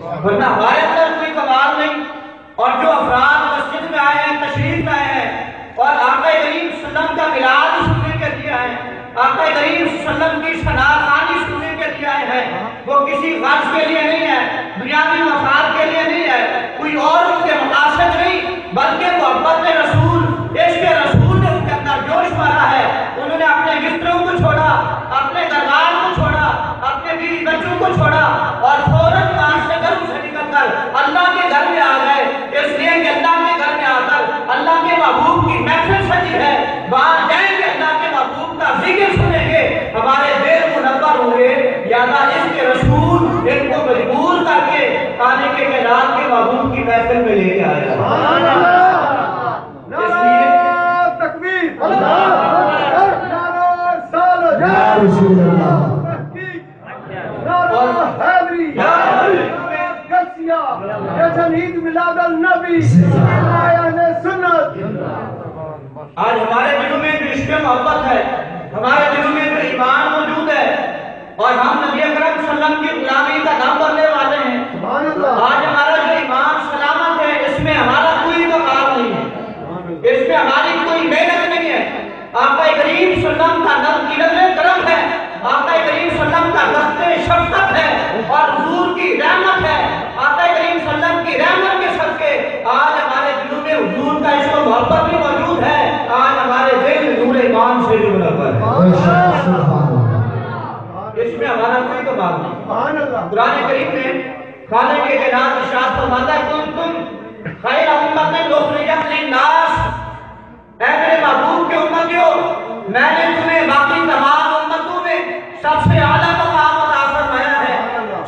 ورنہ ہمارے اندر کوئی کمال نہیں. اور جو افراد مسجد میں آئے ہیں، تشریف لائے ہیں اور آقا کریم صلی اللہ علیہ وسلم کا میلاد سننے کے لیے آئے ہیں، آقا کریم صلی اللہ علیہ وسلم کی شناخانی سننے کے لیے آئے ہیں، وہ کسی غرض کے لیے نہیں ہے، دنیاوی مفاد کے لیے نہیں ہے، کوئی اور ان کے مقاصد نہیں، بلکہ محبت رسول، عشق رسول نے ان کے اندر جوش مارا ہے. انہوں نے اپنے بستروں کو چھوڑا، اپنے دربار کو چھوڑا، اپنے بیوی بچوں کو چھوڑا اور فوراً وہاں سے گھر سے نکل کر اللہ کے گھر میں آ گئے. اس لیے کہ اللہ کے گھر میں آ کر اللہ کے محبوب کی محفل سجی ہے، وہاں جائیں گے اللہ کے محبوب کا ذکر سنیں گے، ہمارے دل منور ہوں گے. یادہ اس کے رسول ان کو مجبور کر کے آنے کے کائنات کے محبوب کی محفل میں لے کے آیا. اس لیے تکبیر، نعرہ سالہ یا رسول اللہ، نعرہ حیدری یا گلسیا جشن عید میلاد النبی آیان سنت. آج ہمارے دلوں میں جو عشق محبت ہے، ہمارے دلوں میں جو ایمان موجود ہے اور ہم نبی اکرم صلی اللہ علیہ وسلم کی غلامی کا نام بننے والے ہیں، آج ہمارا جو ایمان سلامت ہے، اس میں ہمارا کوئی مقام نہیں ہے، اس میں ہماری کوئی محنت نہیں ہے. آقا کریم صلی اللہ علیہ وسلم کا نام کی نظر کرم ہے، آقا کریم صلی اللہ علیہ وسلم کا دست شفقت ہے اور حضور کی رحمت ہے. آقا کریم صلی اللہ علیہ وسلم کی رحمت کے صدقے آج ہمارے دلوں میں حضور کا عشق و محبت بھی موجود ہے. آج ہمارے دل نور ایمان سے بھی منور ہے. اس میں ہمارا کوئی کمال نہیں. قرآن کریم نے خالق کائنات ارشاد فرماتا ہے کنتم خیر امت اخرجت للناس، اے میرے محبوب کے امتیوں، میں نے تمہیں باقی تمام امتوں میں سب سے اعلیٰ مقام عطا فرمایا ہے،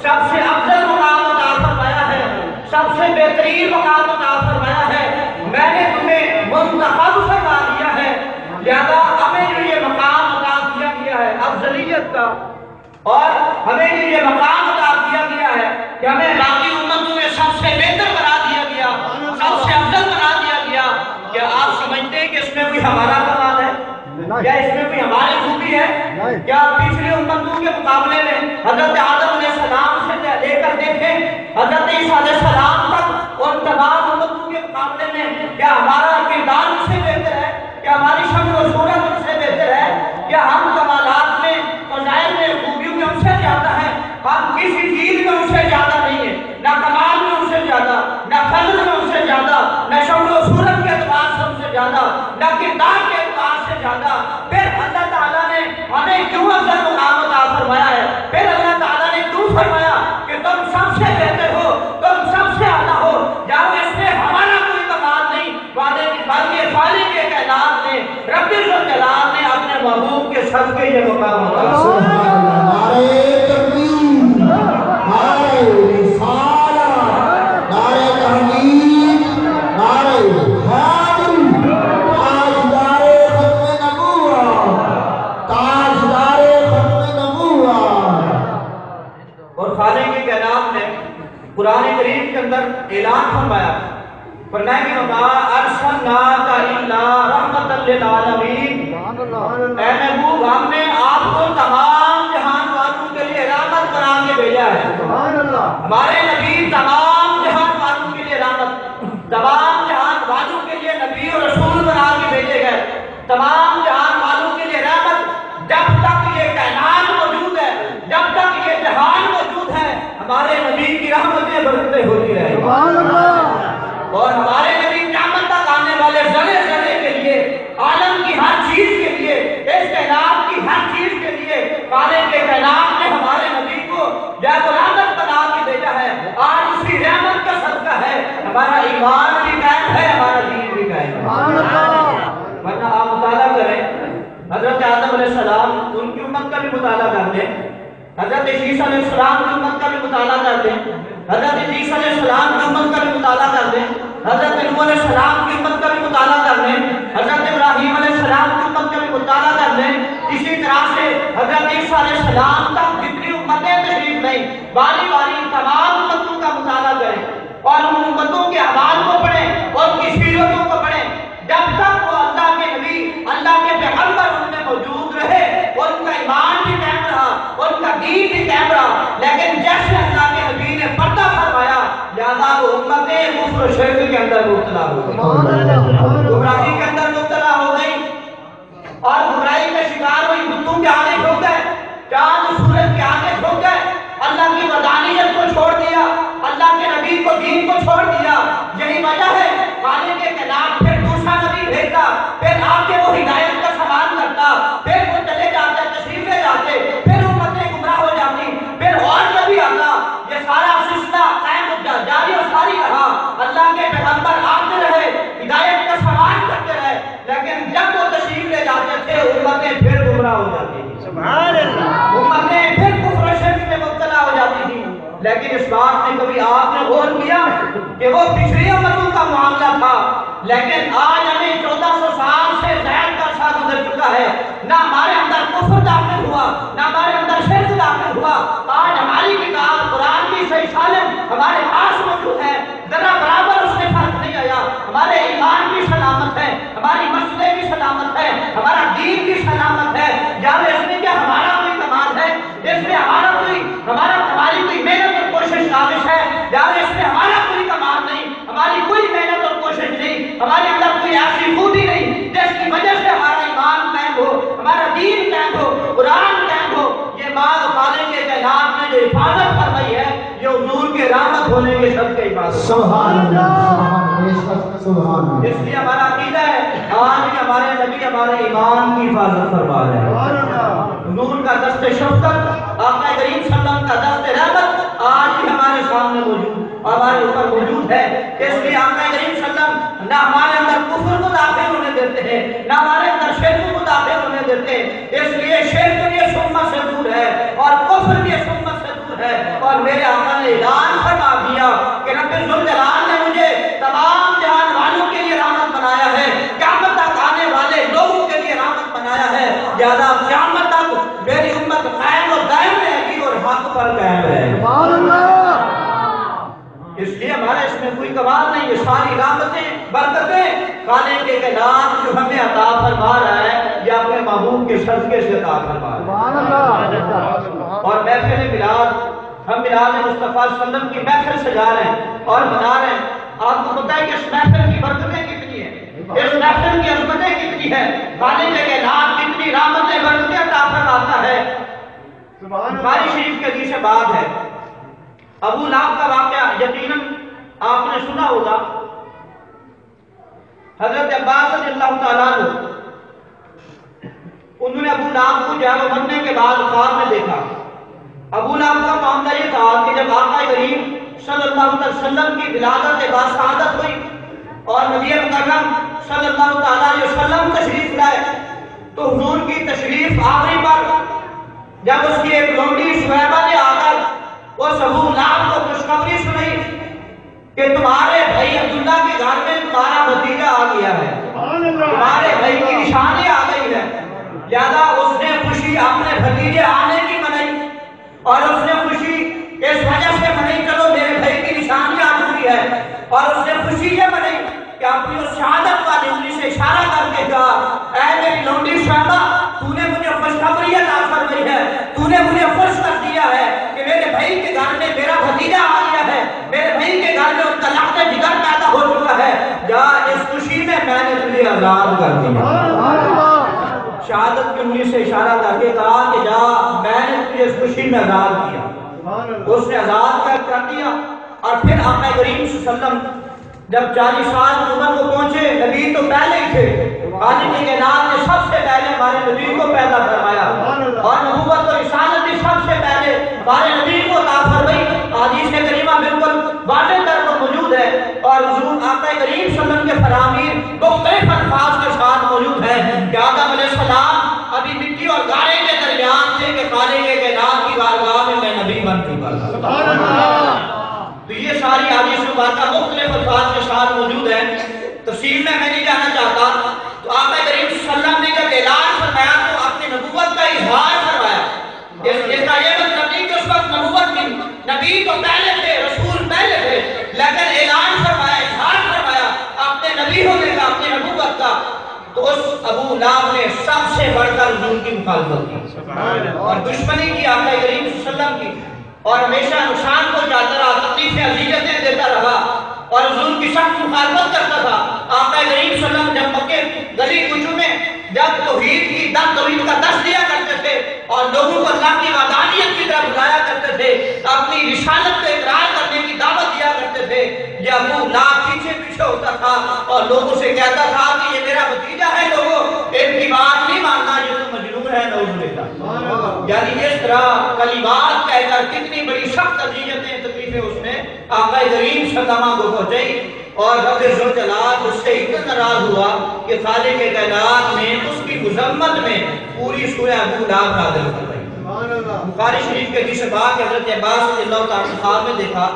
سب سے افضل مقام عطا فرمایا ہے، سب سے بہترین مقام عطا فرمایا ہے. میں نے تمہیں منتخب فرما دیا ہے، لہذا ہمیں جو یہ مقام عطا کیا گیا ہے افضلیت کا، اور ہمیں یہ مقام عطا کیا گیا ہے کہ ہمیں باقی امتوں میں سب سے بہتر بنا دیا گیا، سب سے افضل بنا دیا گیا. کیا آپ سمجھتے ہیں کہ اس میں کوئی ہمارا کمال ہے؟ کیا اس میں کوئی ہماری خوبی ہے؟ کیا پچھلی امتوں کے مقابلے میں حضرت آدم علیہ السلام سے لے کر دیکھیں حضرت عیسیٰ علیہ السلام تک اور تمام امتوں کے مقابلے میں کیا ہمارا کردار ان سے بہتر ہے؟ کیا ہماری شکل و صورت ان سے بہتر ہے؟ کیا ہم کمالات میں، فضائل میں، خوبیوں میں ان سے زیادہ ہیں؟ ہم کسی چیز میں ان سے زیادہ نہیں ہیں، نہ کمال میں ان سے زیادہ، نہ فضل میں ان سے زیادہ، نہ شکل و صورت کے اعتبار سے ان سے زیادہ، نہ کردار کے اعتبار سے زیادہ. پھر اللہ تعالیٰ نے ہمیں کیوں افضل مقام عطا فرمایا ہے؟ پھر اللہ تعالیٰ نے کیوں فرمایا کہ تم سب سے بہتر ہو، تم سب سے اعلیٰ ہو؟ جب اس میں ہمارا کوئی کمال نہیں، بلکہ خالق کائنات نے، رب الجلال نے اپنے محبوب کے صدقے یہ مقام عطا فرمایا. قرآن کریم کے اندر اعلان فرمایا، فرمایا کہ وَمَا أَرْسَلْنَاكَ إِلَّا رَحْمَةً لِّلْعَالَمِينَ، اے محبوب ہم نے آپ کو تمام جہان والوں کے لیے رحمت بنا کے بھیجا ہے. ہمارے نبی تمام جہان والوں کے لیے رحمت، تمام جہان والوں کے لیے نبی اور رسول بنا کے بھیجے گئے، تمام جہان والوں کے لیے رحمت. جب تک یہ کائنات موجود ہے، جب تک یہ جہان موجود ہے، ہمارے نبی کی رحمتیں برکتیں ہوتی رہیں. اور ہمارے نبی قیامت تک آنے والے ذرے ذرے کے لیے، عالم کی ہر چیز کے لیے، اس کائنات کی ہر چیز کے لیے خالق کائنات نے ہمارے نبی کو یا تو رحمت بنا کے بھیجا ہے. آج اسی رحمت کا صدقہ ہے ہمارا ایمان بھی قائم ہے، ہمارا دین بھی قائم ہے. ورنہ آپ مطالعہ کریں حضرت آدم علیہ السلام، ان کی امت کا بھی مطالعہ کر دیں، حضرت عیسیٰ علیہ السلام کی امت کا بھی مطالعہ کر دیں، حضرت عیسیٰ علیہ السلام کی امت کا بھی مطالعہ کر دیں، حضرت نوح علیہ السلام کی امت کا بھی مطالعہ کر دیں، حضرت ابراہیم علیہ السلام کی امت کا بھی مطالعہ کر دیں. اسی طرح سے حضرت عیسیٰ علیہ السلام تک جتنی امتیں تشریف لائیں، باری باری تمام امتوں کا مطالعہ کریں اور ان امتوں کے احوال کو پڑھیں اور ان کی سیرتوں کو پڑھیں. جب تک وہ اللہ کے نبی، اللہ کے پیغمبر ان میں موجود رہے اور ان کا ایمان بھی قائم رہا اور ان کا دین بھی قائم رہا. لیکن جیسے اللہ کے نبی نے پردہ فرمایا لہذا وہ امتیں کفر و شرک کے اندر مبتلا ہو گئی، گمراہی کے اندر مبتلا ہو گئی اور گمراہی کا شکار ہوئی، بتوں کے آگے جھک گئے، چاند سورج کے آگے جھک گئے، اللہ کی وحدانیت کو چھوڑ دیا، اللہ کے نبی کو دین کو چھوڑ دیا۔ یہی وجہ ہے خالق کائنات پھر دوسرا نبی بھیجتا، پھر آ کے وہ ہدایت کا سامان کرتا، پھر وہ چلے جاتے، تشریف لے جاتے، پھر امتیں گمراہ ہو جاتی، پھر اور نبی آتا، یہ سارا سلسلہ قائم جاری و ساری رہا۔ اللہ کے پیغمبر آتے رہے، ہدایت کا سامان کرتے رہے، لیکن جب وہ تشریف لے جاتے تھے امتیں پھر گمراہ ہو جاتی تھی، سبحان اللہ، امتیں پھر کفر و شرک میں مبتلا ہو جاتی تھی۔ لیکن اس بات میں کبھی آپ نے غور کیا کہ وہ پچھلی امتوں کا معاملہ تھا، لیکن آج ہمیں 1400 سال سے زائد کا عرصہ گزر چکا ہے، نہ ہمارے اندر کفر داخل ہوا، نہ ہمارے اندر شرک داخل ہوا۔ آج ہماری کتاب قرآن کی صحیح سالم ہمارے پاس موجود ہے، ذرا برابر اس میں فرق نہیں آیا۔ ہمارے ایمان کی سلامت ہے، ہماری مسئلے کی سلامت ہے، ہمارا دین کی سلامت ہے۔ یار اس میں کیا ہمارا کوئی کمال ہے؟ اس میں ہماری کوئی محنت اور کوشش کاوش ہے؟ یار اس میں ہمارا کوئی کمال نہیں، ہماری کوئی محنت اور کوشش نہیں، ہمارے اندر کوئی ایسی خوبی نہیں جس کی وجہ سے ہمارا ایمان قائم ہو، ہمارا دین قائم ہو، قرآن قائم ہو۔ یہ بات خالق کائنات نے جو حفاظت فرمائی ہے، یہ حضور کے رحمت ہونے کے شرط کے حفاظت۔ سبحان اللہ، سبحان اللہ۔ اس لیے ہمارا عقیدہ ہے آج بھی ہمارے نبی ہمارے ایمان کی حفاظت فرما رہے ہیں۔ حضور کا دست شفقت، آقا کریم صلی اللہ علیہ وسلم کا دست رحمت آج بھی ہمارے سامنے موجود، ہمارے اوپر موجود ہے۔ اس لیے آقا کریم صلی اللہ علیہ وسلم نہ ہمارے اندر کفر کو داخل ہونے دیتے ہیں، نہ ہمارے اندر شرک کو داخل ہونے دیتے ہیں۔ اس لیے شرک بھی اس امت سے دور ہے اور کفر بھی اس امت سے دور ہے۔ اور میرے آقا نے اعلان فرما دیا کہ رب ذوالجلال نے مجھے تمام جہان والوں کے لیے رحمت بنایا ہے، قیامت تک آنے والے لوگوں کے لیے رحمت بنایا ہے، لہذا قیامت تک میری امت قائم و دائم رہے گی اور حق پر قائم رہے گی۔ سبحان اللہ۔ اس لیے ہمارا اس میں کوئی کمال نہیں، یہ ساری رحمتیں برکتیں خالق کائنات جو ہمیں عطا فرما رہا ہے، یہ اپنے محبوب کے صدقے سے عطا فرما رہا سبحان اللہ۔ ہے۔ اور محفل میلاد، ہم میلاد مصطفیٰ صلی اللہ علیہ وسلم کی محفل سجا رہے ہیں اور منا رہے ہیں۔ آپ کو پتہ ہے کہ اس محفل کی برکتیں کتنی ہیں، اس محفل کی عظمتیں کتنی ہیں، خالق کائنات کتنی رحمتیں برکتیں عطا فرماتا ہے۔ بخاری شریف کے حدیث سے بات ہے، ابو لہب کا واقعہ یقیناً آپ نے سنا ہوگا۔ حضرت عباس رضی اللہ تعالیٰ عنہ انہوں نے ابو لہب کو جہل مرنے کے بعد خواب میں دیکھا۔ ابو لہب کا معاملہ یہ تھا کہ جب آقا کریم صلی اللہ علیہ وسلم کی ولادت باسعادت ہوئی اور نبی مکرم صلی اللہ علیہ وسلم تشریف لائے تو حضور کی تشریف آوری پر جب اس کی ایک لونڈی سہیبہ نے آ کر اس ابو لہب کو خوشخبری سنائی کہ تمہارے بھائی عبداللہ کے گھر میں تمہارا بھتیجا آ گیا ہے، تمہارے بھائی کی نشانی آ گئی ہے، لہذا اس نے خوشی اپنے بھتیجے آنے کی منائی اور اس نے خوشی اس وجہ سے منائی چلو میرے بھائی کی نشانی آ چکی ہے، اور اس نے خوشی یہ منائی کہ اپنی اس شہادت والی انگلی سے اشارہ کر کے کہا اے میری لونڈی شہبہ، تو نے مجھے خوشخبری عطا فرمائی ہے، تو نے مجھے خوش کر دیا ہے کہ میرے بھائی کے گھر میں میرا بھتیجا آ گیا ہے، میرے بھائی کے گھر میں ان کا لخت جگر پیدا ہو چکا ہے، جا اس خوشی میں نے تجھے آزاد کر دیا۔ شہادت کی انگلی سے اشارہ کر کے کہا کہ جا میں نے تجھے اس خوشی میں آزاد کیا۔ اس نے آزاد کر دیا اور پھر آقا کریم صلی اللہ علیہ وسلم جب 40 سال کی عمر کو پہنچے، نبی تو پہلے ہی تھے، خالق کائنات نے سب سے پہلے ہمارے نبی کو پیدا فرمایا اور نبوت اور رسالت بھی سب سے پہلے ہمارے نبی کو عطا فرمائی۔ حدیث کریمہ بالکل واضح طور پر موجود ہے اور حضور آقا کریم صلی اللہ علیہ وسلم کے فرامین مختلف الفاظ کے ساتھ موجود ہیں کہ آدم علیہ السلام ابھی مٹی اور گارے کے درمیان تھے کہ خالق کائنات کی بارگاہ میں نبی بن چکا تھا۔ تو یہ ساری حدیث مبارکہ مختلف الفاظ کے ساتھ موجود ہے، تفصیل میں نہیں جانا چاہتا۔ تو آقا کریم صلی اللہ علیہ وسلم نے جب اعلان فرمایا تو اپنی نبوت کا اظہار فرمایا۔ اس کا یہ مطلب نہیں کہ اس وقت نبوت کی، نبی تو پہلے تھے، رسول پہلے تھے، لیکن اعلان فرمایا، اظہار فرمایا اپنے نبی ہونے کا، اپنی نبوت کا۔ تو اس ابو لہب نے سب سے بڑھ کر حضور کی مخالفت کی اور دشمنی کی آقا کریم صلی اللہ علیہ وسلم کی، اور ہمیشہ نقصان کو چاہتا رہا، تکلیفیں اذیتیں دیتا رہا، اور حضور کی سخت مخالفت کرتا تھا۔ آقا کریم صلی اللہ علیہ وسلم جب مکے گلی کوچوں میں جب توحید کی توحید کا درس دیا کرتے تھے اور لوگوں کو اللہ کی وحدانیت کی طرف بلایا کرتے تھے، اپنی رسالت کو اقرار کرنے کی دعوت دیا کرتے تھے، یہ ابو لہب پیچھے پیچھے ہوتا تھا اور لوگوں سے کہتا تھا کہ یہ میرا بھتیجا ہے، لوگوں ان کی بات نہیں ماننا، یہ تو مجنون ہے، نعوذ باللہ۔ یعنی اس طرح کلمات کہہ کر کتنی بڑی سخت اذیتیں تکلیفیں اس نے آقا کریم صلی اللہ علیہ وسلم کو پہنچائی، اور رب ذوالجلال اس سے اتنا ناراض ہوا کہ خالق کائنات نے اس کی مذمت میں پوری سورہ ابو لہب نازل فرمائی۔ بخاری شریف کے حدیث پاک حضرت عباس رضی اللہ تعالیٰ عنہ خواب میں دیکھا،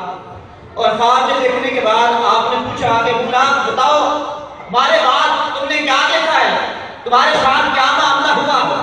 اور خواب میں دیکھنے کے بعد آپ نے پوچھا کہ ابو لہب بتاؤ ہمارے بعد تم نے کیا دیکھا ہے، تمہارے ساتھ کیا معاملہ ہوا،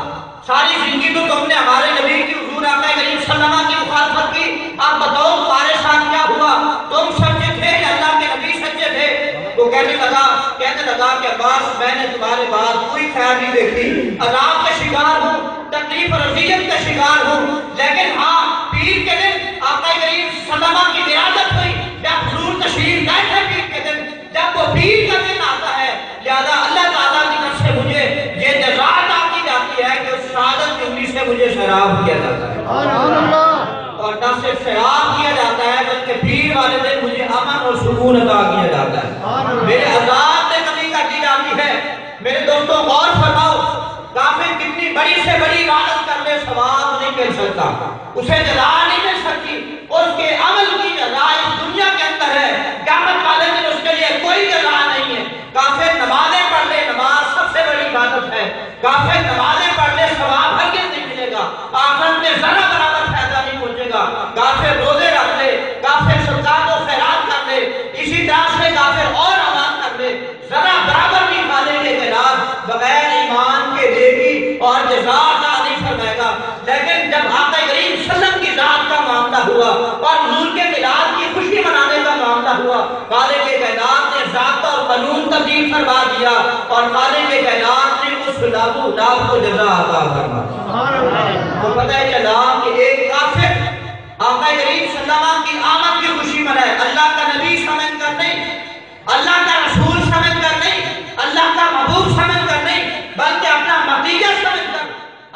ساری زندگی تو تم نے ہمارے نبی کی حضور آقا کریم صلی اللہ علیہ وسلم کی مخالفت کی، آپ بتاؤ تمہارے ساتھ کیا ہوا، تم سچے تھے یا اللہ کے نبی سچے تھے؟ وہ کہنے لگا کہ عباس میں نے تمہارے بعد کوئی خیر نہیں دیکھی، عذاب کا شکار ہوں، تکلیف اور اذیت کا شکار ہوں، لیکن ہاں پیر کے دن آقا کریم صلی اللہ علیہ وسلم کی ولادت ہوئی، جب حضور تشریف لائے تھے پیر کے دن، جب وہ پیر کا دن آتا ہے، لہذا اللہ تعالیٰ کی طرف سے مجھے یہ جزا عطا کی جاتی ہے کہ اس شہادت کی انگلی سے مجھے شراب کیا جاتا ہے، اور نہ صرف شراب کیا جاتا ہے بلکہ پیر والے دن مجھے امن اور سکون عطا کیا جاتا ہے، میرے عذاب میں کمی کر دی جاتی ہے۔ میرے دوستوں غور فرماؤ، کافر کتنی بڑی سے بڑی عبادت کر لے ثواب نہیں مل سکتا، اسے جزا نہیں مل سکتی، اس کے عمل کی جزا اس دنیا کے اندر ہے، قیامت والے دن اس کے لیے کوئی جزا نہیں ہے۔ کافر نمازیں پڑھ لے، نماز سب سے بڑی عبادت ہے، کافر نمازیں پڑھ لے ثواب ہرگز نہیں ملے گا، آخرت میں ذرا برابر فائدہ نہیں پہنچے گا۔ کافر روزے رکھ لے، کافر صدقات و خیرات کر لے، اسی طرح سے کافر اور اعمال کر لے، ذرا برابر بھی خالق کائنات بغیر ایمان کے نیکی اور جزا عطا نہیں فرمائے گا۔ لیکن جب آقا کریم صلی اللہ علیہ وسلم کی ذات کا معاملہ ہوا اور حضور کے میلاد کی خوشی منانے کا معاملہ ہوا، خالق کائنات نے ذات اور قانون تبدیل فرما دیا اور خالق کائنات نے اس ابو لہب کو جزا عطا فرمائی۔ تو پتہ چلا کہ ایک کافر آقا کریم صلی اللہ علیہ وسلم کی آمد کی خوشی منائے، اللہ کا نبی سمجھ کر نہیں، اللہ کا رسول سمجھ کر نہیں، اللہ کا محبوب سمجھ کر نہیں، بلکہ اپنا بھتیجا سمجھ کر،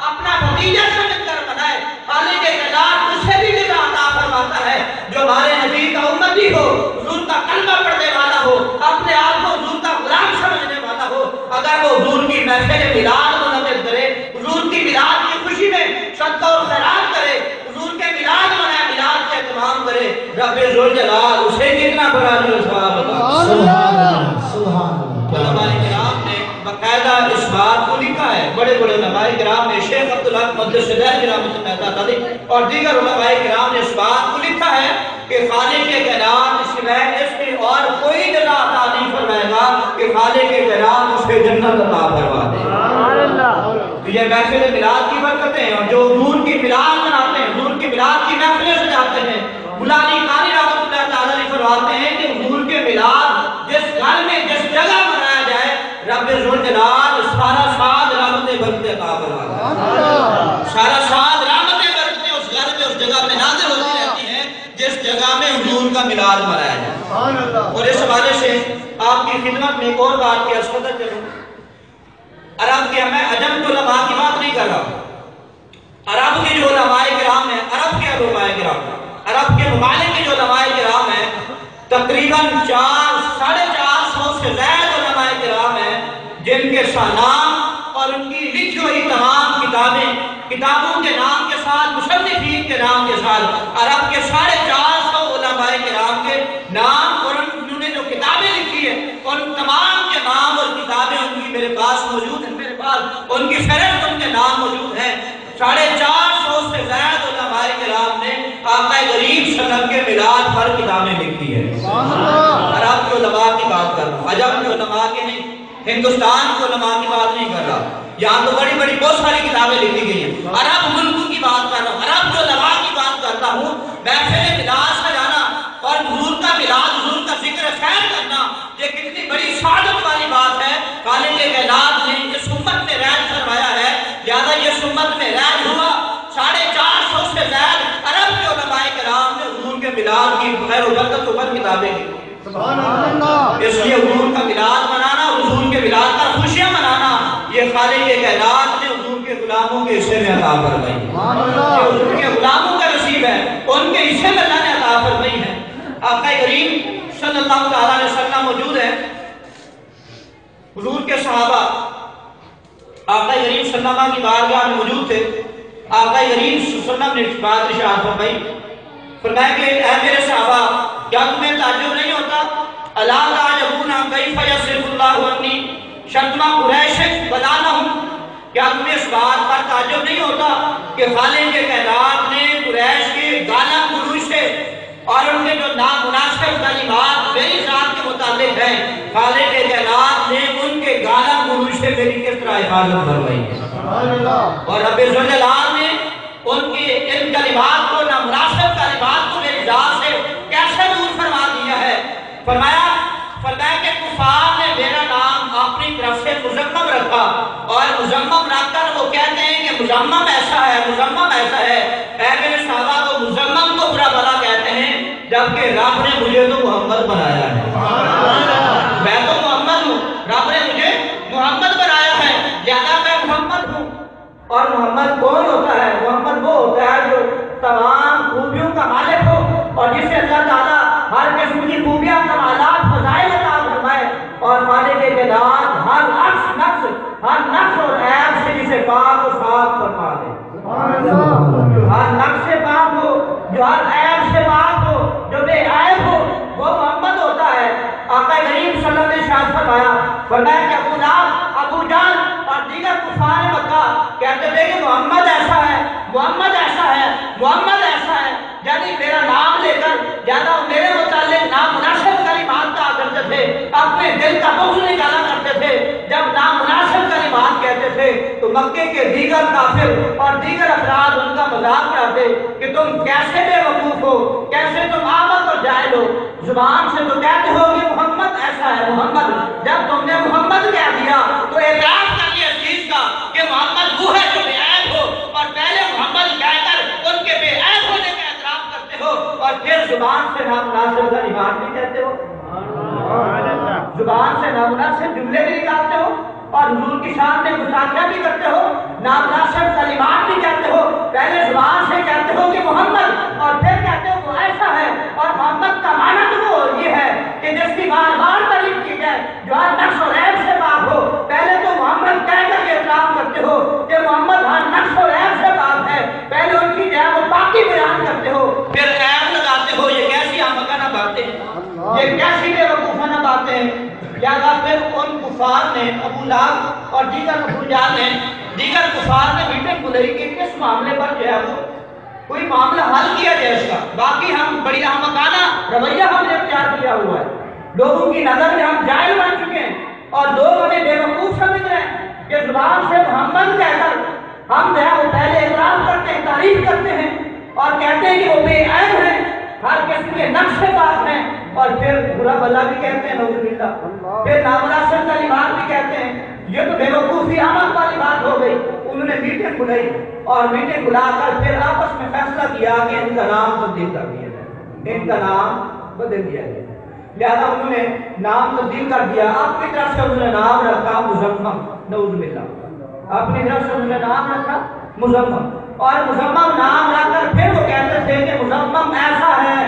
اپنا بھتیجا سمجھ کر منائے، خالق کائنات اس سے بھی جزا عطا فرماتا ہے جو ہمارے نبی کا امتی ہو، حضور کا کلمہ پڑھنے والا ہو، اپنے آپ کو حضور کا غلام سمجھنے والا ہو، اگر وہ حضور کی محفل میلاد منعقد کرے، حضور کی میلاد کی خوشی میں صدقہ اور خیرات کرے، حضور کے میلاد منائے، میلاد کا اہتمام کرے، رب ذوالجلال اسے کتنا بڑا ثواب عطا فرمائے۔ سبحان اللہ، سبحان اللہ۔ علماء کرام نے باقاعدہ اس بات کو لکھا ہے، بڑے بڑے علماء کرام نے، شیخ عبدالحق مدرس دہلوی رحمۃ اللہ علیہ اور دیگر علماء کرام نے اس بات کو لکھا ہے کہ خالق کائنات سوائے اس کے اور کوئی جزا عطا نہیں فرمائے گا کہ خالق کائنات اسے جنت عطا فرما دے۔ تو یہ محفل میلاد کی برکتیں ہیں، اور جو حضور کی میلاد مناتے ہیں، حضور کی میلاد کی محفلیں سجاتے ہیں، مولانا قاری رحمۃ اللہ تعالیٰ علیہ فرماتے ہیں کہ حضور کے میلاد جس گھر میں جس جگہ منایا جائے، رب ذوالجلال سارا ساتھ رحمتیں برکتیں عطا فرماتا ہے، سارا ساتھ رحمتیں برکتیں اس گھر میں اس جگہ میں نازل ہوتی رہتی ہیں جس جگہ میں حضور کا میلاد منایا جائے۔ اور اس حوالے سے آپ کی خدمت میں ایک اور بات کی عرض کرتا چلوں، عرب کے میں عجم کے علماء کی بات نہیں کر رہا ہوں، عرب کے جو علماء کرام ہیں، عرب کے علماء کرام، عرب کے ممالک کے جو علماء کرام ہیں، تقریباً 450 سے زائد علماء کرام ہیں جن کے نام اور ان کی لکھی ہوئی تمام کتابوں کے نام کے ساتھ، مصنفین کے نام کے ساتھ عرب کے 450 علماء کرام کے نام اور انہوں نے جو کتابیں لکھی ہیں ان تمام کے نام اور کتابیں ان کی میرے پاس موجود ہیں، میرے پاس ان کی فہرست ان کے نام موجود ہیں۔ 450 سے زائد علماء کرام نے آقا کریم صلی اللہ علیہ وسلم کے میلاد پر کتابیں لکھی ہیں۔ عرب کے علماء کی بات کر رہا ہوں، عجم کے علماء کی نہیں، ہندوستان کے علماء کی بات نہیں کر رہا، یہاں تو بڑی بڑی بہت ساری کتابیں لکھی گئی ہیں، عرب ملکوں کی بات کر رہا ہوں، عرب کے علماء کی بات کرتا ہوں۔ محفل میلاد سجانا اور حضور کا میلاد، حضور کا ذکر خیر کرنا، یہ کتنی بڑی سعادت والی بات ہے۔ خالق کائنات نے اس امت میں رائج فرمایا ہے، لہذا یہ امت میں رائج ہوا۔ 450 سے زائد عرب کے علماء کرام نے حضور کے میلاد کی خیر و برکت پر کتابیں لکھی۔ اس لیے حضور کا میلاد منانا، حضور کے میلاد پر خوشیاں منانا، یہ خالق کائنات نے حضور کے غلاموں کے حصے میں عطا فرمائی ہے، یہ حضور کے غلاموں کا نصیب ہے، ان کے حصے میں اللہ نے عطا فرمائی ہے۔ آقا کریم صلی اللہ تعالیٰ علیہ وسلم موجود ہے، حضور کے صحابہ آقا کریم صلی اللہ علیہ وسلم کی بارگاہ میں موجود تھے۔ آقا کریم صلی اللہ علیہ وسلم نے بات ارشاد فرمائی، فرمایا کہ اے میرے صحابہ، کیا تمہیں تعجب نہیں ہوتا؟ الا تعجبون کیف یصرف اللہ عنی شتم قریش بدانہم، کیا تمہیں اس بات پر تعجب نہیں ہوتا کہ خالق کائنات نے قریش کے گالا گلوچ سے اور ان کے جو نامناسب کلمات میری ذات کے متعلق ہیں، خالق کائنات نے ان کے گالا گلوچ سے میری کس طرح حفاظت فرمائی ہے، اور رب ذوالجلال نے ان کی ان کلمات کو، نامناسب کلمات کو میری ذات سے کیسے دور فرما دیا ہے۔ فرمایا کہ کفار نے میرا نام اپنی طرف سے مزمم رکھا، اور مزمم رکھ کر وہ کہتے ہیں کہ مزمم ایسا ہے، مزمم ایسا ہے۔ اے میرے صحابہ، وہ مزمم کو برا بھلا کہتے ہیں، جبکہ رب نے مجھے تو محمد بنایا ہے، میں تو محمد ہوں، رب نے مجھے محمد بنایا ہے، زیادہ میں محمد ہوں۔ اور محمد کون ہوتا ہے؟ محمد وہ ہوتا ہے جو تمام خوبیوں کا مالک ہو، اور جسے اللہ تعالیٰ ہر قسم کی خوبیاں، کمالات، فضائل عطا فرمائے، اور خالق کائنات ہر نقص اور عیب سے جسے پاک و صاف فرما دے، ہر نقص سے پاک ہو، جو ہر عیب سے پاک ہو، جو بے عیب ہو، وہ محمد ہوتا ہے۔ آقا کریم صلی اللہ علیہ وسلم نے ارشاد فرمایا کہ ابو جہل اور دیگر کفار مکہ کہتے تھے کہ محمد ایسا ہے، محمد ایسا ہے، محمد ایسا ہے، یعنی میرا نام لے کر زیادہ میرے متعلق نامناسب کلمات کہا کرتے تھے، اپنے دل کا بغض نکالا کرتے تھے۔ جب نامناسب کلمات کہتے تھے تو مکے کے دیگر کافر اور دیگر افراد ان کا مذاق اڑاتے کہ تم کیسے بے وقوف ہو، کیسے تم احمق اور جاہل ہو، زبان سے تو کہتے ہو کہ محمد ایسا ہے، محمد، جب تم نے محمد کہہ دیا تو اعتراف کر لیا اس چیز کا کہ محمد وہ ہے جو بے عیب ہو، اور پہلے محمد کہہ کر ان کے بے عیب ہونے کا اعتراف کرتے ہو، اور پھر زبان سے نامناسب کلمات بھی کہتے ہو، زبان سے نامناسب جملے بھی نکالتے ہو، اور حضور کی شان میں گستاخیاں بھی کرتے ہو، نامناسب کلمات بھی کہتے ہو۔ پہلے زبان سے کہتے ہو کہ محمد، اور پھر کہتے ہو وہ ایسا ہے، اور محمد کا معنی تو وہ یہ ہے کہ جس کی بار بار تعریف کی جائے، جو ہر نقص اور عیب سے پاک ہو۔ پہلے تو محمد کہہ کر کے اعتراف کرتے ہو کہ محمد ہر نقص اور عیب سے پاک ہے، پہلے ان کی جو ہے وہ پاکی بیان کرتے ہو، پھر عیب لگاتے ہو۔ یہ کیسی احمقانہ باتیں ہیں، یہ کیسی بے وقوفانہ باتیں ہیں۔ لہذا پھر ان کفار نے، ابو لہب اور دیگر ابو جہل نے، دیگر کفار نے میٹنگ بلائی کہ کس معاملے پر جو ہے وہ کوئی معاملہ حل کیا جائے اس کا، باقی ہم بڑی احمقانہ رویہ ہم نے اختیار کیا ہوا ہے، لوگوں کی نظر میں ہم جاہل بن چکے ہیں، اور لوگ ہمیں بے وقوف سمجھ رہے ہیں کہ زبان سے محمد کہہ کر ہم جو ہے وہ پہلے اعتراف کرتے ہیں، تعریف کرتے ہیں، اور کہتے ہیں کہ وہ بے عیب ہیں، ہر قسم کے نقص سے پاک ہیں، اور پھر برا بھلا بھی کہتے ہیں، نعوذ باللہ، پھر نامناسب کلمات بھی کہتے ہیں۔ یہ تو بے وقوفی احمق والی بات ہو گئی۔ انہوں نے میٹنگ بلائی، اور میٹنگ بلا کر پھر آپس میں فیصلہ کیا کہ ان کا نام تبدیل کر دیا جائے، ان کا نام بدل دیا جائے۔ لہذا انہوں نے نام تبدیل کر دیا، اپنی طرف سے انہوں نے نام رکھا مزمم، نعوذ باللہ، اپنی طرف سے انہوں نے نام رکھا مزمم، اور مزمم نام رکھ کر پھر وہ کہتے تھے کہ مزمم ایسا ہے،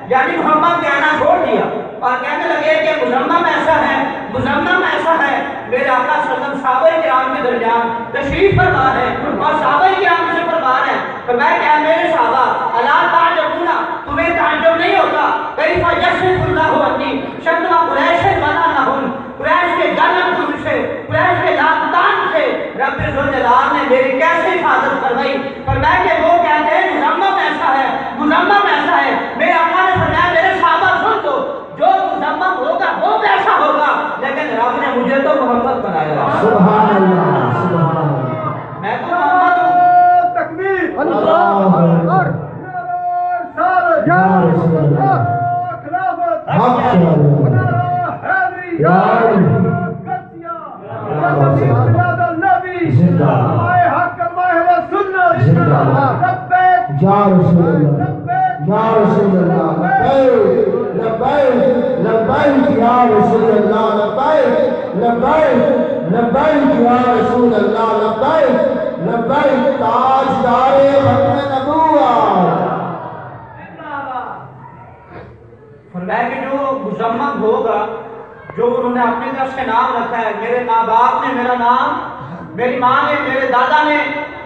یعنی محمد کہنا چھوڑ دیا، اور کہنے لگے کہ مزمم ایسا ہے، مزمم ایسا ہے۔ میرے آقا صلی اللہ علیہ وسلم صحابہ کرام کے درمیان تشریف فرما ہے، اور صحابہ کرام سے فرما ہے، فرمایا کہ میرے صحابہ الا تعجبون، تمہیں تعجب نہیں ہوتا کیف یصرف اللہ عنی شتم قریش بدانہم، قریش کے گردن سے، قریش کے لعن سے رب ذوالجلال نے میری کیسے حفاظت فرمائی۔ فرمایا کہ وہ کہتے ہیں مزمم ایسا ہے، مزمم ایسا ہے۔ میرے آقا نے فرمایا میرے صحابہ سن دو، جو مزمم ہوگا وہ ایسا ہوگا، لیکن رب نے مجھے تو محمد بنایا۔ سبحان اللہ، سبحان اللہ، میں تو محمد ہوں۔ تکبیر، اللہ اکبر، یا رسول اللہ، خلافت، حق سے حیدری، یا علی، بلاد النبی، زندہ، مائے حق مائے سنت، زندہ، لبیک یا رسول اللہ، لبیک یا رسول اللہ، لبیک لبیک لبیک لبیک یا رسول اللہ لبیک لبیک لبیک یا رسول اللہ لبیک لبیک تاجدار ختم نبوت فرمایا کہ جو مزمت ہوگا جو انہوں نے اپنی طرف سے نام رکھا ہے میرے ماں باپ نے میرا نام میری ماں نے میرے دادا نے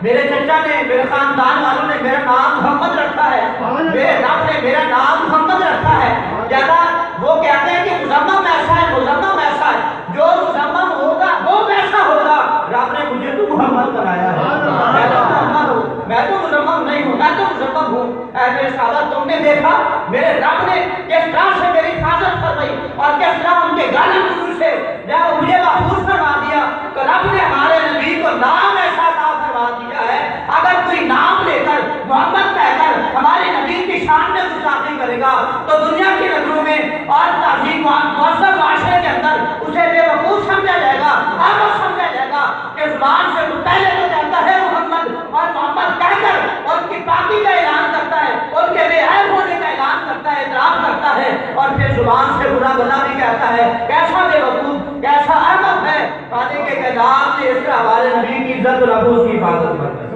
میرے چچا نے میرے خاندان والوں نے میرا نام محمد رکھا ہے میرے رب نے میرا نام محمد رکھا ہے زیادہ وہ کہتے ہیں کہ مزمم ایسا ہے مزمم ایسا ہے جو مزمم ہوگا وہ ویسا ہوگا رب نے مجھے تو محمد بنایا ہے میں تو محمد ہوں میں تو مزمم نہیں ہوں میں تو مزمم ہوں اے میرے صحابہ تم نے دیکھا میرے رب نے کس طرح سے میری حفاظت فرمائی اور کس طرح ان کے گالے نور سے جب مجھے محفوظ فرما دیا تو رب نے ہمارے نبی کو نام ایسا عطا فرما دیا ہے اگر کوئی نام لے کر محمد کہہ کر ہمارے نبی کی شان میں گستاخی کرے گا تو دنیا کی نظروں میں اور تہذیب مہذب معاشرے کے اندر اسے بے وقوف سمجھا جائے گا احمق سمجھا جائے گا کہ زبان سے تو پہلے تو کہتا ہے محمد اور محمد کہہ کر ان کی پاکی کا اعلان کرتا ہے ان کے بے عیب ہونے کا اعلان کرتا ہے اعتراف کرتا ہے اور پھر زبان سے برا بلا بھی کہتا ہے کیسا بے وقوف کیسا احمق ہے خالق کے کائنات نے اس طرح ہمارے نبی کی عزت اور ابوس کی حفاظت کر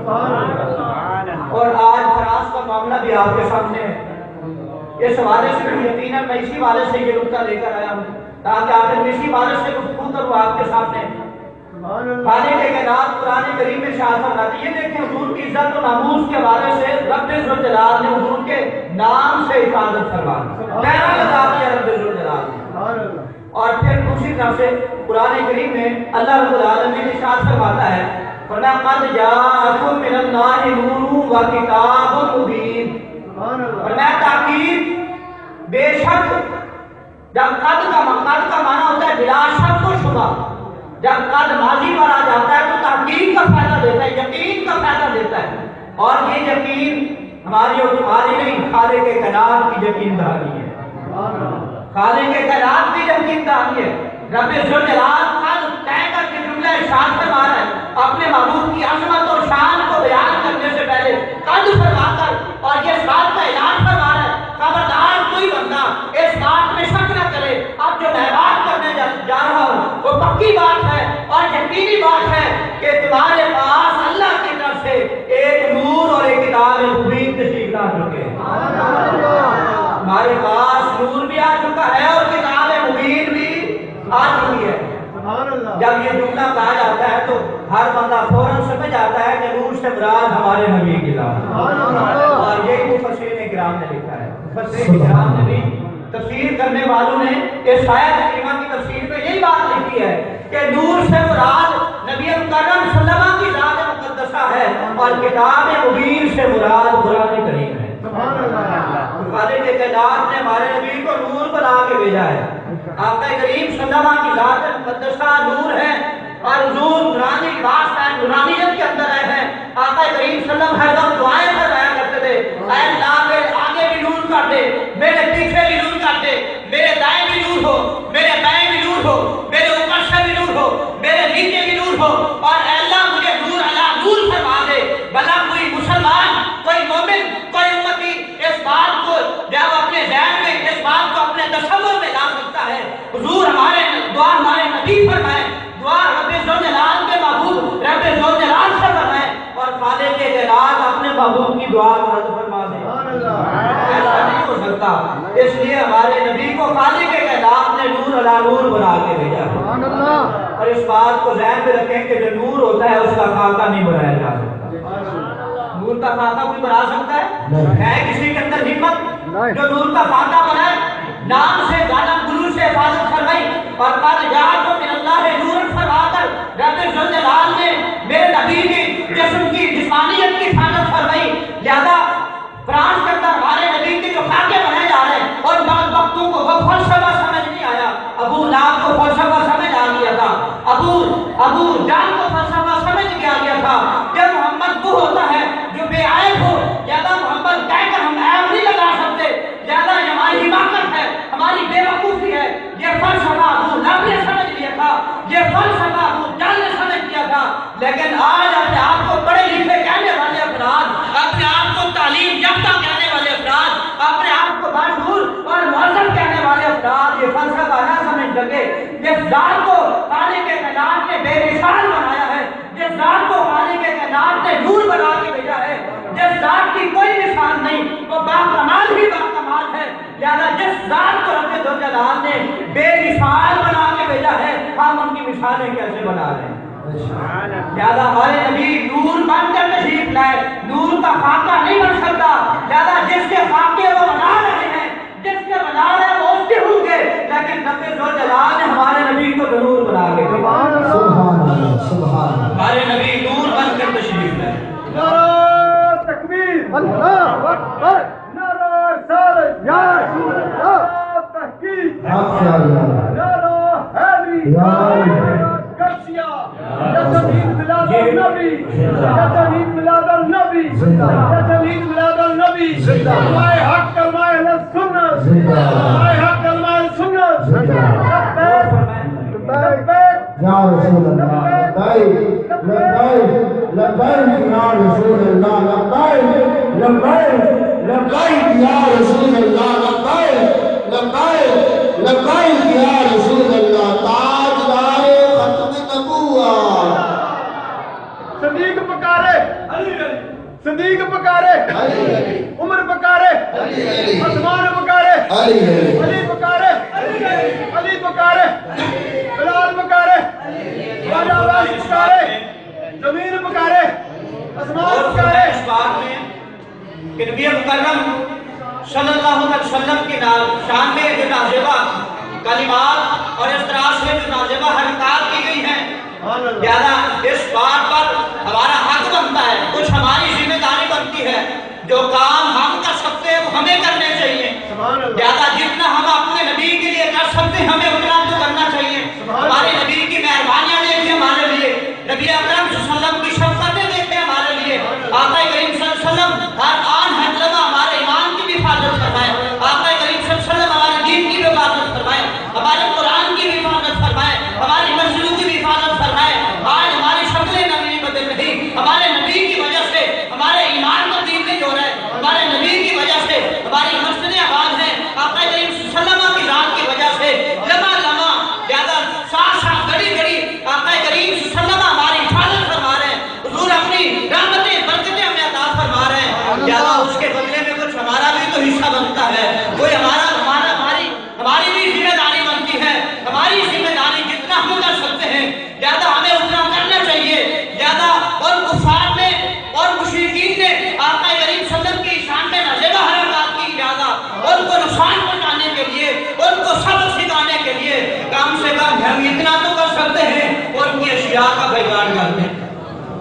اور آج فرانس کا معاملہ بھی آپ کے سامنے ہے اس حوالے سے بھی یقیناً میں اسی حوالے سے یہ نکتہ لے کر آیا ہوں تاکہ آخر میں اسی حوالے سے گفتگو کروں آپ کے سامنے خالق کے کائنات قرآن کریم میں ارشاد فرماتا ہے یہ دیکھیں حضور کی عزت و ناموس کے حوالے سے رب ذوالجلال نے حضور کے نام سے حفاظت فرمائی پہلا لگا دیا رب ذوالجلال نے اور پھر دوسری طرف سے قرآن کریم میں اللہ رب العالمین ارشاد فرماتا ہے فرمایا قد جاءکم من اللہ نور و کتاب مبین فرمایا تاکید بے شک جب قد کا معنی ہوتا ہے بلا شک و شبہ جب قد ماضی پر آ جاتا ہے تو تحقیق کا فائدہ دیتا ہے یقین کا فائدہ دیتا ہے اور یہ یقین ہماری اور تمہاری نہیں خالق کے کائنات کی یقین دہانی ہے خالق کے کائنات کی یقین دہانی ہے رب ذوالجلال قد طے کر کے جملہ ارشاد فرما رہا ہے اپنے معبود کی عظمت اور شان کو بیان کرنے سے پہلے قد فرما کر اور یہ بات کا اعلان فرما رہا ہے خبردار کوئی بندہ اس بات میں شک نہ کرے اب جو میں بات کرنے جا رہا ہوں وہ پکی بات ہے اور یقینی بات ہے کہ تمہارے پاس اللہ کی طرف سے ایک نور اور ایک کتاب مبین تشریف لا چکے ہیں ہمارے پاس نور بھی آ چکا ہے اور کتاب مبین بھی آ چکی ہے جب یہ جملہ کہا جاتا ہے تو ہر بندہ فوراً سمجھ آتا ہے کہ نور سے مراد ہمارے نبی کی ذات اور یہی مفسرین کرام نے لکھا ہے مفسرین کرام نے بھی تفسیر کرنے والوں نے اس آیت کریمہ کی تفسیر میں یہی بات لکھی ہے کہ نور سے مراد نبی مکرم صلی اللہ علیہ وسلم کی ذات مقدسہ ہے اور کتاب مبین سے مراد قرآن کریم ہے خالق کے کائنات نے ہمارے نبی کو نور بنا کے بھیجا ہے آقا کریم صلی اللہ علیہ وسلم کی ذات مقدسہ نور ہے اور حضور نورانی لباس ہے نورانیت کے اندر ہے آقا کریم صلی اللہ علیہ وسلم دعائیں فرمایا کرتے تھے اے اللہ میرے آگے بھی نور کر دے میرے پیچھے بھی نور کر دے میرے دائیں بھی نور ہو میرے بائیں بھی نور ہو میرے اوپر سے بھی نور ہو میرے نیچے بھی نور ہو اور اے اللہ مجھے نور علی نور فرما دے بھلا کوئی مسلمان کوئی مومن کوئی امتی اس بات کو جب اپنے ذہن میں اس بات کو اپنے تصور میں لا سکتا ہے حضور ہمارے دعا ہمارے نبی فرمائے دعا رب ذوالجلال کے محبوب رب ذوالجلال سے فرمائے اور خالق کے کائنات اپنے محبوب کی دعا کو رد فرما دے ایسا نہیں ہو سکتا اس لیے ہمارے نبی کو خالق کے کائنات نے نور علی نور بنا کے بھیجا ہے اور اس بات کو ذہن میں رکھیں کہ جو نور ہوتا ہے اس کا خاکہ نہیں بنایا جا سکتا نور کا خاکہ کوئی بنا سکتا ہے کسی کے اندر ہمت جو نور کا خاکہ بنائے نام سے غالب گلو سے حفاظت فرمائی اور قد جاءکم من اللہ نور فرما کر رب ذوالجلال نے میرے نبی کی جسم کی جسمانیت کی حفاظت فرمائی لہذا فرانس کے اندر ہمارے نبی کے جو خاکے بنائے جا رہے ہیں اور بعض وقتوں کو وہ فلسفہ سمجھ نہیں آیا ابو لہب کو فلسفہ سمجھ آ گیا تھا ابو جان کو فلسفہ سمجھ کے آ گیا تھا کہ محمد وہ ہوتا ہے جو بے عیب ہو زیادہ محمد کہہ کر ہم عیب نہیں لگا سکتے زیادہ ہماری حماقت ہے ہماری بے وقوفی ہے یہ فلسفہ ابو لہب نے سمجھ لیا تھا یہ فلسفہ ابو جان نے سمجھ لیا تھا لیکن آج اپنے آپ کو پڑھے لکھے کہنے والے افراد اپنے آپ کو تعلیم یافتہ کہنے والے افراد اپنے آپ کو مشہور اور مہذب کہنے والے افراد یہ فلسفہ جس ذات کو خالق کائنات نے بے مثال بنایا ہے، جس ذات کو خالق کائنات نے نور بنا کے بھیجا ہے، جس ذات کی کوئی مثال نہیں، وہ باکمال ہی باکمال ہے، لہذا جس ذات کو رب ذوالجلال نے بے مثال بنا کے بھیجا ہے، ہم ان کی مثالیں کیسے بنا رہے ہیں؟ لہذا ہمارے نبی نور بن کر تشریف لائے، نور کا خاکہ نہیں بن سکتا، لہذا جس کے خاکے وہ بنا رہے ہیں، جس کے بنا رہے ہیں وہ اس کے ہوں گے، لیکن رب ذوالجلال نے ہمارے نبی کو نور بنا کے سبحان اللہ سبحان اللہ ہمارے نبی نور بن کر تشریف لائے۔ نعرہ تکبیر، اللہ اکبر، نعرہ رسالت، یا رسول اللہ، نعرہ تحقیق، نعرہ حیدری، نعرہ گرسیا، جشن میلاد النبی، جشن میلاد النبی، جشن میلاد النبی، کلمہ حق، کلمہ اہل سنت، کلمہ حق، کلمہ اہل سنت، لبیک لبیک یا رسول اللہ لبیک لبیک لبیک یا رسول اللہ لبیک لبیک لبیک یا رسول اللہ لبیک لبیک لبیک یا رسول اللہ تاجدار ختم نبوت صدیق پکارے، صدیق پکارے، عمر پکارے، عثمان پکارے، علی پکارے، علی پکارے، بلال پکارے، خواجہ عباس پکارے، زمین پکارے، آسمان پکارے۔ اس بات میں کہ نبی مکرم صلی اللہ علیہ وسلم کی شان میں جو نازیبہ کلمات اور اس طرح سے جو نازیبہ حرکات کی گئی ہیں، لہذا اس بات پر ہمارا حق بنتا ہے، کچھ ہماری ذمہ داری بنتی ہے، جو کام ہم کر سکتے ہیں وہ ہمیں کرنے چاہیے، لہذا جتنا ہم اپنے نبی کے لیے کر سکتے ہیں ہمیں اتنا تو کرنا چاہیے۔ ہمارے نبی کی مہربانیاں دیکھیں ہمارے لیے، نبی اکرم صلی اللہ علیہ وسلم کی شفقتیں دیکھیں ہمارے لیے، آقا کریم صلی اللہ علیہ وسلم ہر آن ہر لمحہ ہمارے ایمان کی بھی حفاظت فرمائے، آقا کریم صلی اللہ علیہ وسلم ہمارے دین کی بھی حفاظت فرمائے، ہمارے قرآن کی بھی حفاظت فرمائے، ہماری مسجدوں کی بھی حفاظت فرمائے۔ آج ہماری شکلیں نبی بدل رہی، ہمارے نبی کی وجہ سے ہمارے ایمان کو دین نہیں ہو رہا ہے، ہمارے نبی کی وجہ سے ہماری مسجدیں آباد ہیں، آقا کریم صلی اللہ علیہ وسلم کی ذات کی وجہ سے لمحہ لمحہ زیادہ ساتھ ساتھ گھڑی گھڑی آقا کریم صلی اللہ علیہ وسلم ہماری حفاظت فرما رہے ہیں، حضور اپنی رحمتیں برکتیں ہمیں عطا فرما رہے ہیں، زیادہ اس کے بدلے میں کچھ ہمارا بھی تو حصہ بنتا ہے، کوئی ہماری بھی ذمہ داری بنتی ہے، ہماری ذمہ داری جتنا ہم کر سکتے ہیں زیادہ ہمیں اتنا کرنا چاہیے، زیادہ اور کفار نے اور مشرکین نے آقا کریم صلی اللہ علیہ وسلم کی شان میں نازیبہ حرکات کی، زیادہ ان کو نقصان پہنچانے کے لیے، ان کو سبق سکھانے کے لیے کم سے کم ہم اتنا تو کر سکتے ہیں اور ان کی اشیاء کا بگاڑ کرتے ہیں۔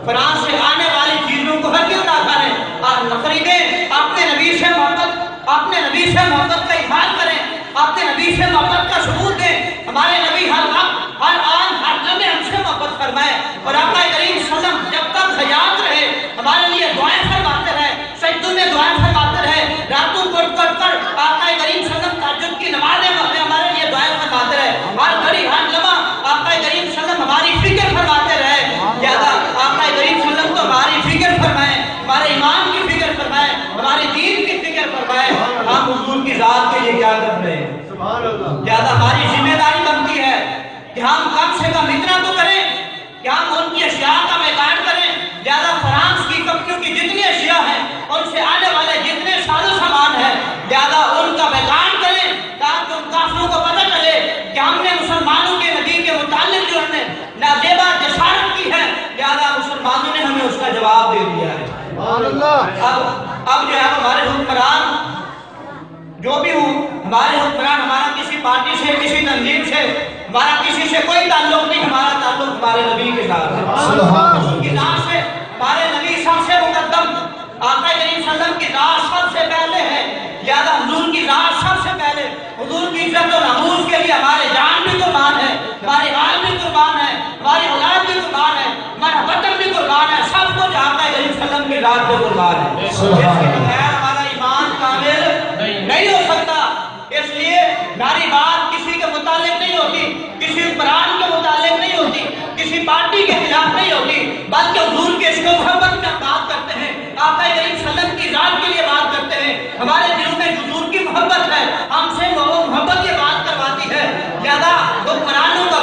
فرانس سے آنے والی چیزوں کو ہر کیوں نہ کریں، خریدیں، اپنے نبی سے محبت کا اظہار کریں، اپنے نبی سے محبت کا ثبوت دیں، ہمارے نبی ہر وقت ہر آن ہر لمحے ہم سے محبت فرمائے، اور آقا کریم صلی اللہ علیہ وسلم جب تک حیات رہے ہمارے لیے دعائیں فرماتے رہے، سجدوں میں دعائیں فرماتے رہے، راتوں کو کر آقا کریم صلی اللہ علیہ وسلم تہجد کی نمازیں ہمارے لیے دعائیں فرماتے رہے، ہر گھڑی ہر لمحہ آقا کریم صلی اللہ علیہ وسلم ہماری فکر فرماتے رہے، زیادہ آقا کریم صلی اللہ علیہ وسلم تو ہماری فکر فرمائے، ہمارے ایمان کی فکر فرمائے، ہمارے دین کی فکر فرمائے، ہم حضور کی ذات کے لیے کیا کر رہے ہیں؟ زیادہ ہماری ذمہ داری بنتی ہے کہ ہم کم سے کم اتنا تو کریں کہ ہم ان کی اشیاء کا بیدار کریں، زیادہ فرانس کی کمپنیوں کی جتنی اشیاء ہیں، ان سے آنے والے جتنے ساز و سامان ہیں، زیادہ ان کا بیدار کریں تاکہ ان کافروں کو پتہ چلے کہ ہم نے مسلمانوں کے نبی کے متعلق جو ہم نے نازیبہ جسارت کی ہے، زیادہ مسلمانوں نے ہمیں اس کا جواب دے دیا ہے۔ اب جو ہے ہمارے حکمران جو بھی ہوں، ہمارے حکمران، ہمارا کسی پارٹی سے کسی تنظیم سے ہمارا کسی سے کوئی تعلق نہیں، ہمارا تعلق ہمارے نبی کے ساتھ ہے، حضور کی ذات سے، ہمارے نبی سب سے مقدم، آقا کریم صلی اللہ علیہ وسلم کی ذات سب سے پہلے ہے، زیادہ حضور کی ذات سب سے پہلے، حضور کی عزت و ناموس کے لیے ہمارے جان بھی قربان ہے، ہمارے مال بھی قربان ہے، ہماری اولاد بھی قربان ہے، ہمارا وطن بھی قربان ہے، سب کچھ آقا کریم صلی اللہ علیہ وسلم کی ذات پہ قربان ہے، اس کے بغیر ہمارا ایمان کامل نہیں ہو سکتا، اس لیے ہماری بات کسی کے متعلق نہیں ہوتی، کسی حکمران کے متعلق نہیں ہوتی، کسی پارٹی کے خلاف نہیں ہوتی، بلکہ حضور کے عشق و محبت میں بات کرتے ہیں، آقا کریم صلی اللہ علیہ وسلم کی ذات کے لیے بات کرتے ہیں، ہمارے دلوں میں حضور کی محبت ہے، ہم سے وہ محبت یہ بات کرواتی ہے، زیادہ حکمرانوں کا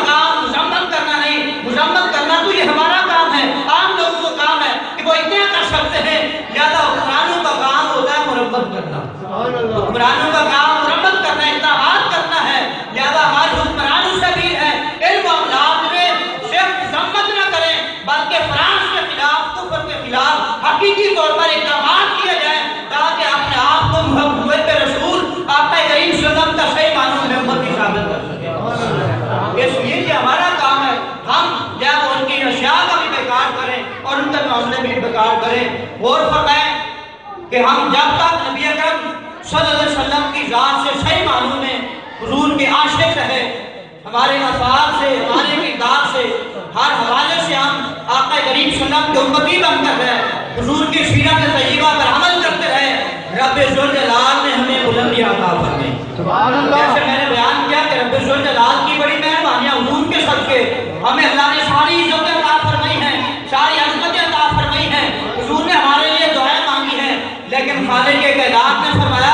انتقال کریں. غور فرمائیں کہ ہم جب تک نبی اکرم صلی اللہ علیہ وسلم کی ذات سے صحیح معنوں میں حضور کے عاشق رہے، ہمارے افعال سے، ہمارے کردار سے، ہر حوالے سے ہم آقا کریم صلی اللہ علیہ وسلم کے امتی بن کر رہے، حضور کی سیرت طیبہ پر عمل کرتے رہے، رب ذوالجلال نے ہمیں بلندی عطا فرمائی. جیسے میں نے بیان کیا کہ رب ذوالجلال کی بڑی مہربانیاں حضور کے صدقے ہمیں اللہ نے ساری عزتیں عطا فرمائی ہیں، ساری عظمتیں عطا فرمائی ہیں. حضور نے ہمارے لیے دعائیں مانگی ہیں، لیکن خالق کائنات نے فرمایا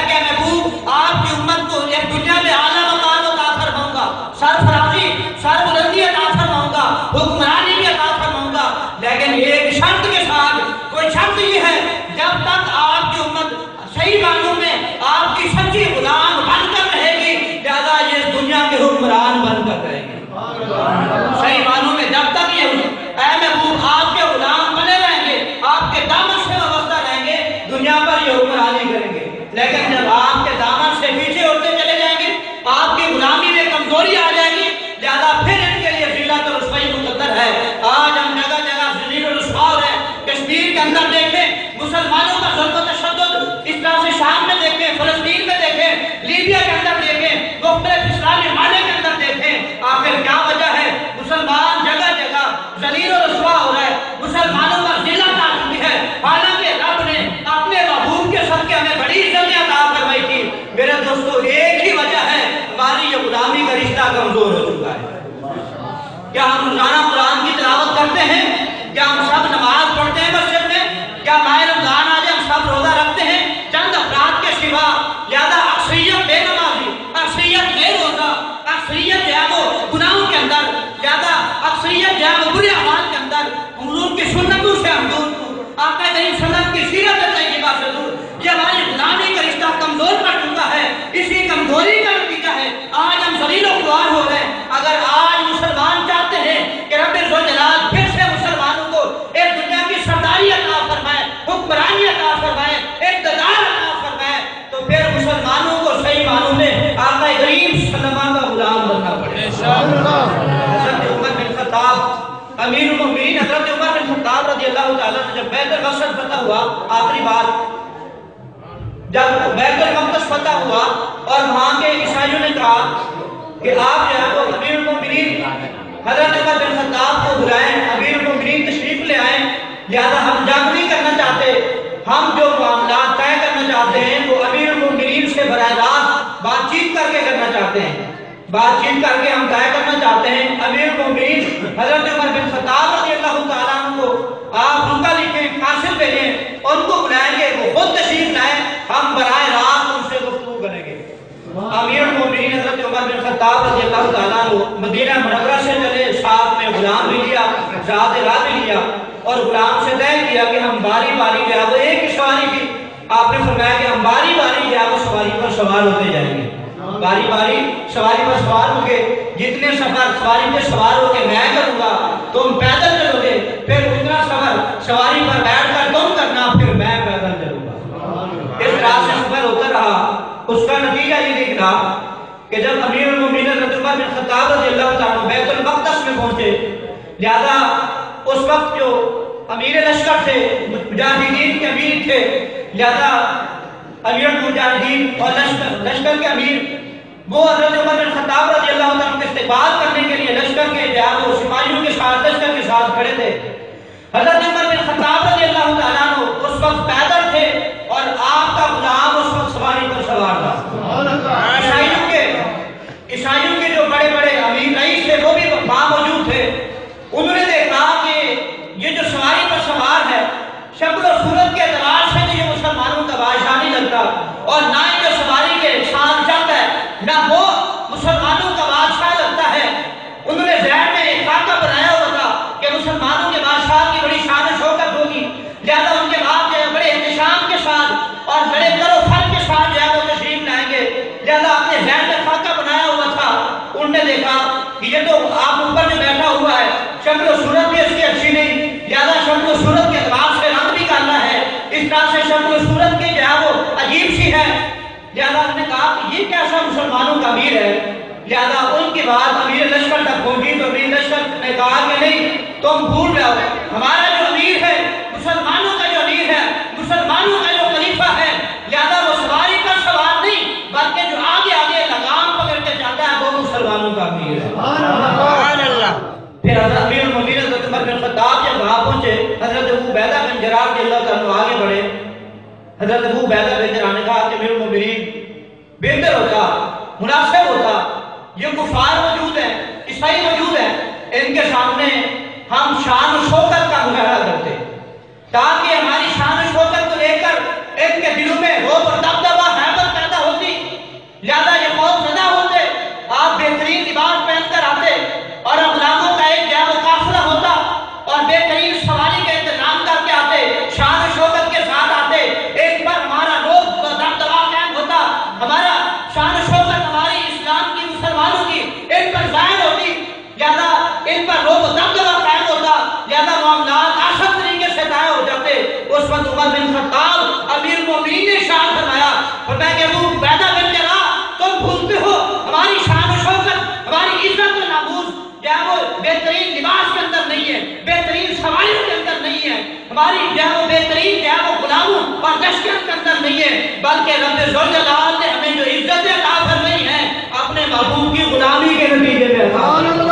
کہ محبوب آپ کی امت کو ایک دنیا میں اعلیٰ مقام عطا فرماؤں گا، سرفرازی، سربلندی عطا فرماؤں گا، حکمرانی بھی عطا فرماؤں گا، لیکن ایک شرط کے ساتھ. کوئی شرط یہ ہے جب تک آپ کی امت صحیح معنوں میں آپ کی سچی غلام بن کر رہے گی، لہذا یہ اس دنیا کے حکمران بن کر رہے گی. صحیح معنوں میں جب تک یہ اے محبوب آپ کے غلام بنے رہیں گے، آپ کے دامن سے وابستہ رہیں گے، دنیا پر یہ حکمرانی کریں گے. لیکن جب آپ کے دامن سے پیچھے ہوتے چلے جائیں گے، آپ کی غلامی میں کمزوری آ جائے گی، لہذا پھر ان کے لیے ذلت اور رسوائی مقدر ہے. آج ہم جگہ جگہ ذلیل و رسوا ہو رہے ہیں. کشمیر کے اندر دیکھیں مسلمانوں کا ظلم و تشدد، اس طرح سے شام میں دیکھیں، فلسطین میں دیکھیں، لیبیا کے اندر دیکھیں، مختلف اسلامی ممالک کے اندر دیکھیں. آخر کیا وجہ ہے؟ مسلمان جگہ جگہ ذلیل و رسوا ہو رہا ہے، مسلمانوں کا ذلت آ چکی ہے، حالانکہ رب نے اپنے محبوب کے صدقے ہمیں بڑی عزتیں عطا فرمائی تھی. میرے دوستو ایک ہی وجہ ہے، ہماری یہ غلامی کا رشتہ کمزور ہو چکا ہے. کیا ہم روزانہ قرآن کی تلاوت کرتے ہیں؟ کیا ہم سب نماز پڑھتے ہیں مسجد میں؟ کیا ماہ رمضان آ جائے ہم سب روزہ رکھتے ہیں؟ چند افراد کے سوا. لہذا اکثریت بے نمازی، اکثریت بے روزہ، اکثریت جو ہے وہ گناہوں کے اندر، لہذا اکثریت جو ہے وہ برے اعمال کے اندر، حضور کی سنتوں سے ہم دور، آقا کریم صلی اللہ علیہ وسلم کی سیرت طیبہ سے دور. یہ ہماری غلامی کا رشتہ کمزور پڑ چکا ہے. اسی کمزوری کا نتیجہ ہے آج ہم ذلیل و خوار ہو رہے ہیں. اگر آج مسلمان چاہتے ہیں کہ رب ذوالجلال پھر سے مسلمانوں کو ایک دنیا کی سرداری عطا فرمائے، حکمرانی عطا فرمائے، اقتدار عطا فرمائے، تو پھر مسلمانوں کو صحیح معنوں میں آقا کریم صلی اللہ علیہ وسلم کا غلام بننا پڑے. حضرت عمر بن خطاب امیر المؤمنین، حضرت عمر بن خطاب رضی اللہ تعالیٰ نے جب بیت المقدس فتح ہوا، آخری بار جب بیت المقدس فتح ہوا اور وہاں کے عیسائیوں نے کہا کہ آپ جو ہے وہ امیر المؤمنین حضرت عمر بن خطاب کو بلائیں، امیر المؤمنین تشریف لے آئیں، لہذا ہم جنگ نہیں کرنا چاہتے، ہم جو معاملات طے کرنا چاہتے ہیں وہ امیر المؤمنین سے براہ راست بات چیت کر کے کرنا چاہتے ہیں، بات چیت کر کے ہم طے کرنا چاہتے ہیں. امیر المؤمنین حضرت عمر بن خطاب رضی اللہ تعالیٰ عنہ کو آپ ان کا لکھیں، قاصد بھیجیں، ان کو بلائیں گے، وہ خود تشریف لائیں، ہم براہ راست ان سے گفتگو کریں گے. امیر المؤمنین حضرت عمر بن خطاب رضی اللہ تعالیٰ عنہ مدینہ منورہ سے چلے، ساتھ میں غلام بھی لیا، ذات راہ بھی لیا، اور غلام سے طے کیا کہ ہم باری باری جو ہے وہ ایک ہی سواری کی. آپ نے فرمایا کہ ہم باری باری جو ہے وہ سواری پر سوار ہوتے جائیں گے، باری باری سواری پر سوار ہو کے جتنے سفر سواری پہ سوار ہو کے میں کروں گا تم پیدل چلو گے، پھر اتنا سفر سواری پر بیٹھ کر تم کرنا، پھر میں پیدل چلوں گا. اس طرح سے سفر ہوتا رہا. اس کا نتیجہ یہ نکلا کہ جب امیر المؤمنین حضرت عمر بن خطاب رضی اللہ تعالیٰ بیت المقدس میں پہنچے، لہذا اس وقت جو امیر لشکر تھے، مجاہدین کے امیر تھے، لہذا امیر المجاہدین اور لشکر کے امیر وہ حضرت عمر بن خطاب رضی اللہ عنہ کے استقبال کرنے کے لیے لشکر کے جہاں وہ سپاہیوں کے ساتھ لشکر کے ساتھ کھڑے تھے. حضرت عمر بن خطاب رضی اللہ تعالیٰ عنہ اس وقت پیدل تھے اور آپ کا غلام اس وقت سواری پر سوار تھا. عیسائیوں کے جو بڑے بڑے امیر رئیس تھے وہ بھی وہاں موجود تھے. انہوں نے دیکھا کہ یہ جو سواری پر سوار ہے شکل و صورت کے اعتبار سے تو یہ مسلمانوں کا بادشاہ نہیں لگتا، اور نہ ہی جو سواری کے ساتھ چلتا ہے نہ وہ مسلمانوں کا بادشاہ لگتا ہے. انہوں نے ذہن میں ایک خاکہ بنایا ہوا تھا کہ مسلمانوں کے بادشاہ کی بڑی شان و شوکت ہوگی، لہذا ان کے بعد جو ہے بڑے احتشام کے ساتھ اور بڑے کرو فر کے ساتھ جو ہے وہ تشریف لائیں گے. لہذا اپنے ذہن میں خاکہ بنایا ہوا تھا. انہوں نے دیکھا کہ یہ تو آپ اوپر جو بیٹھا ہوا ہے شکل و صورت بھی اس کی اچھی نہیں، لہذا شکل و صورت کے اعتبار سے رنگ بھی کالا ہے، اس طرح سے شکل و صورت کی جو ہے وہ عجیب سی ہے. لہذا انہوں نے کہا کہ یہ کیسا مسلمانوں کا امیر ہے. لہذا ان کے بعد امیر لشکر تک پہنچی تو امیر لشکر نے کہا کہ نہیں تم بھول جاؤ، ہمارا جو امیر ہے ابو عبیدہ بن جراح رضی اللہ تعالیٰ آگے بڑھے. حضرت ابو عبیدہ بن جراح نے کہا کہ میرے مومنین بہتر ہوتا، مناسب ہوتا، یہ کفار موجود ہیں، عیسائی موجود ہیں، ان کے سامنے ہم شان و شوکت کا مظاہرہ کرتے تاکہ ہماری شان و شوکت کو لے کر ان کے دلوں میں رعب اور دبدبہ ہیبت پیدا ہوتی، لہذا یہ خوف زدہ ہوتے. آپ بہترین لباس پہن کر آتے اور غلاموں کا ایک جامع قافلہ ہوتا اور بہترین سواری کا انتظام کر کے آتے، شان و شوکت کے ساتھ آتے. ایک پر ہمارا رعب و دبدبہ قائم ہوتا، ہمارا شان و شوکت ہماری اسلام کی مسلمانوں کی ان پر ظاہر ہوتی، لہذا ان پر رعب و دبدبہ قائم ہوتا، لہذا معاملات آشد طریقے سے طے ہو جاتے. اس وقت عمر بن خطاب امیر المومنین نے ارشاد فرمایا کہ ابو عبیدہ بن جراح تم بھولتے ہو ہماری شان و شوکت، ہماری عزت و ناموس کیا وہ بہترین لباس کے اندر نہیں ہے، بہترین سواریوں کے اندر نہیں ہے، ہماری کیا وہ بہترین کیا وہ غلاموں اور لشکر کے اندر نہیں ہے، بلکہ رب ذوالجلال نے ہمیں جو عزت عطا فرمائی ہے اپنے محبوب کی غلامی کے نتیجے میں عطا فرمائی.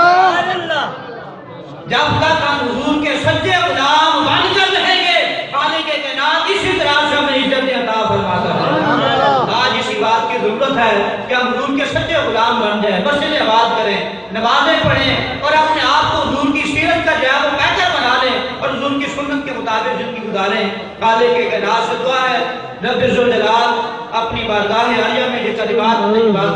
جب تک ہم حضور کے سچے غلام بن کر رہیں گے خالق کائنات اسی طرح سے ہمیں عزت عطا فرماتا ہے. آج اسی بات کی ضرورت ہے کہ ہم حضور کے سچے غلام بن جائیں، مسجدیں آباد کریں، نمازیں پڑھیں اور اپنے آپ کو حضور کی سیرت کا جائے وہ پیکر بنا لیں اور حضور کی سنت کے مطابق زندگی گزاریں. خالق کائنات سے دعا ہے رب ذوالجلال اپنی بارگاہ عالیہ میں یہ کلمات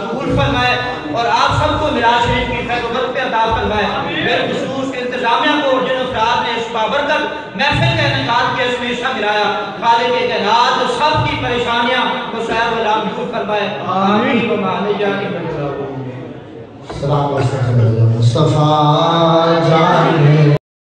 قبول فرمائے اور آپ سب کو میراث شریف کی خیر و برکت عطا فرمائے. میرے خصوص انتظامیہ کو جن افراد نے اس بابرکت محفل کا انعقاد کیا اس میں حصہ ملایا، خالق کائنات سب کی پریشانیاں مسائل و لام دور فرمائے. آمین و معالی جانے میں سلام علیکم مصطفیٰ جانے